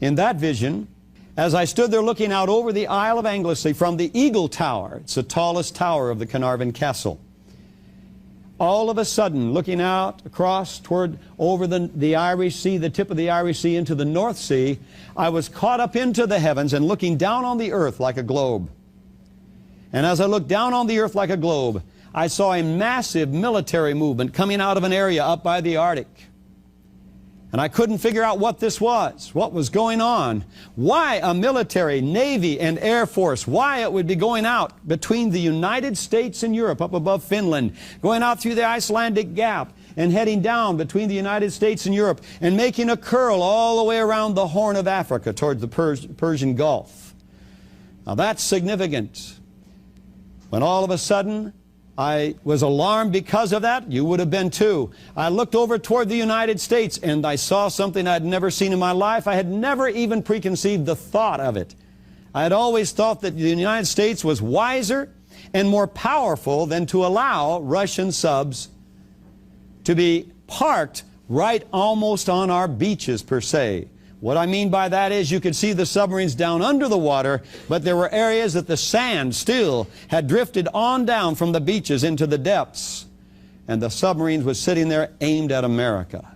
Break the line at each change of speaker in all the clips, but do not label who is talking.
In that vision, as I stood there looking out over the Isle of Anglesey from the Eagle Tower, it's the tallest tower of the Carnarvon Castle, all of a sudden, looking out across toward over the Irish Sea, the tip of the Irish Sea into the North Sea, I was caught up into the heavens and looking down on the earth like a globe. And as I looked down on the earth like a globe, I saw a massive military movement coming out of an area up by the Arctic. And I couldn't figure out what this was, what was going on, why a military, Navy, and Air Force, why it would be going out between the United States and Europe up above Finland, going out through the Icelandic Gap and heading down between the United States and Europe and making a curl all the way around the Horn of Africa towards the Persian Gulf. Now that's significant. When all of a sudden I was alarmed because of that. You would have been too. I looked over toward the United States and I saw something I'd never seen in my life. I had never even preconceived the thought of it. I had always thought that the United States was wiser and more powerful than to allow Russian subs to be parked right almost on our beaches per se. What I mean by that is you could see the submarines down under the water, but there were areas that the sand still had drifted on down from the beaches into the depths. And the submarines were sitting there aimed at America.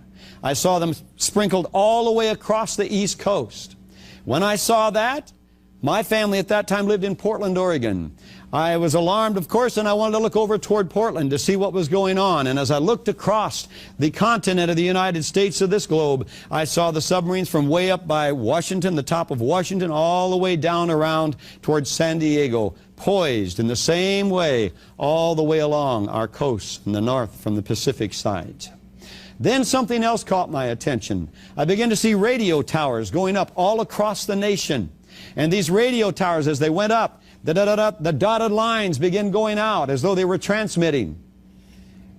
I saw them sprinkled all the way across the East Coast. When I saw that, my family at that time lived in Portland, Oregon. I was alarmed, of course, and I wanted to look over toward Portland to see what was going on. And as I looked across the continent of the United States of this globe, I saw the submarines from way up by Washington, the top of Washington, all the way down around towards San Diego, poised in the same way all the way along our coast in the north from the Pacific side. Then something else caught my attention. I began to see radio towers going up all across the nation. And these radio towers, as they went up, the dotted lines began going out as though they were transmitting.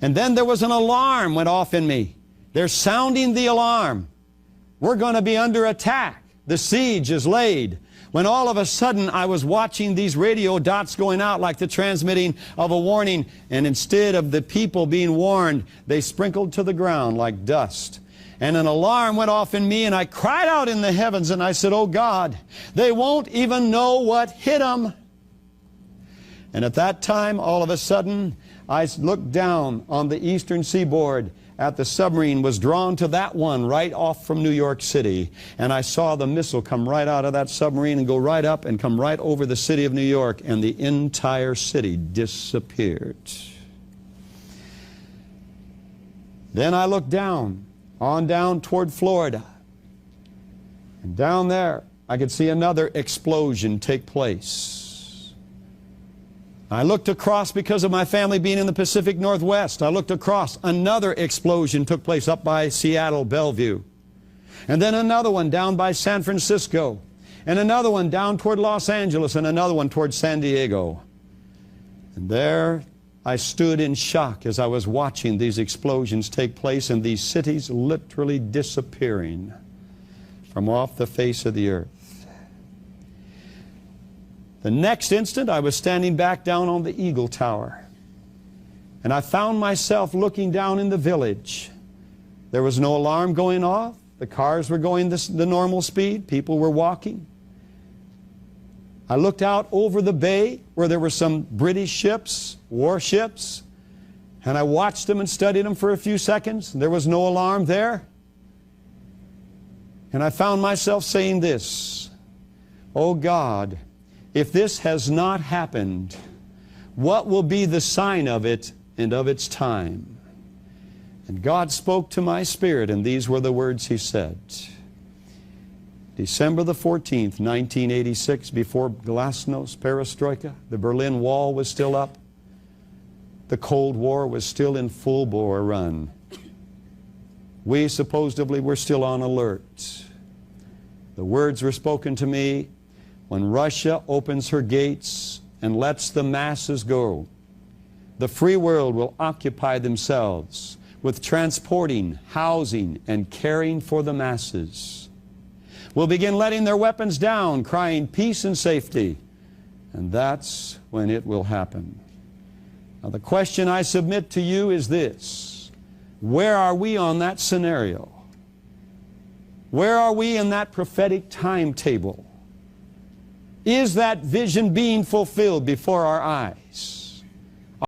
And then there was an alarm went off in me. They're sounding the alarm. We're going to be under attack. The siege is laid. When all of a sudden I was watching these radio dots going out like the transmitting of a warning, and instead of the people being warned, they sprinkled to the ground like dust. And an alarm went off in me, and I cried out in the heavens, and I said, "Oh God, they won't even know what hit them." And at that time, all of a sudden, I looked down on the eastern seaboard at the submarine was drawn to that one right off from New York City. And I saw the missile come right out of that submarine and go right up and come right over the city of New York, and the entire city disappeared. Then I looked down, on down toward Florida. And down there, I could see another explosion take place. I looked across because of my family being in the Pacific Northwest. I looked across. Another explosion took place up by Seattle, Bellevue. And then another one down by San Francisco. And another one down toward Los Angeles. And another one toward San Diego. And there I stood in shock as I was watching these explosions take place and these cities literally disappearing from off the face of the earth. The next instant, I was standing back down on the Eagle Tower. And I found myself looking down in the village. There was no alarm going off. The cars were going the normal speed. People were walking. I looked out over the bay where there were some British ships, warships, and I watched them and studied them for a few seconds. There was no alarm there. And I found myself saying this, "Oh God, if this has not happened, what will be the sign of it and of its time?" And God spoke to my spirit, and these were the words He said. December the 14th, 1986, before Glasnost, Perestroika, the Berlin Wall was still up. The Cold War was still in full bore run. We supposedly were still on alert. The words were spoken to me, "When Russia opens her gates and lets the masses go, the free world will occupy themselves with transporting, housing, and caring for the masses. Will begin letting their weapons down, crying peace and safety, and that's when it will happen." Now the question I submit to you is this: where are we on that scenario? Where are we in that prophetic timetable? Is that vision being fulfilled before our eyes?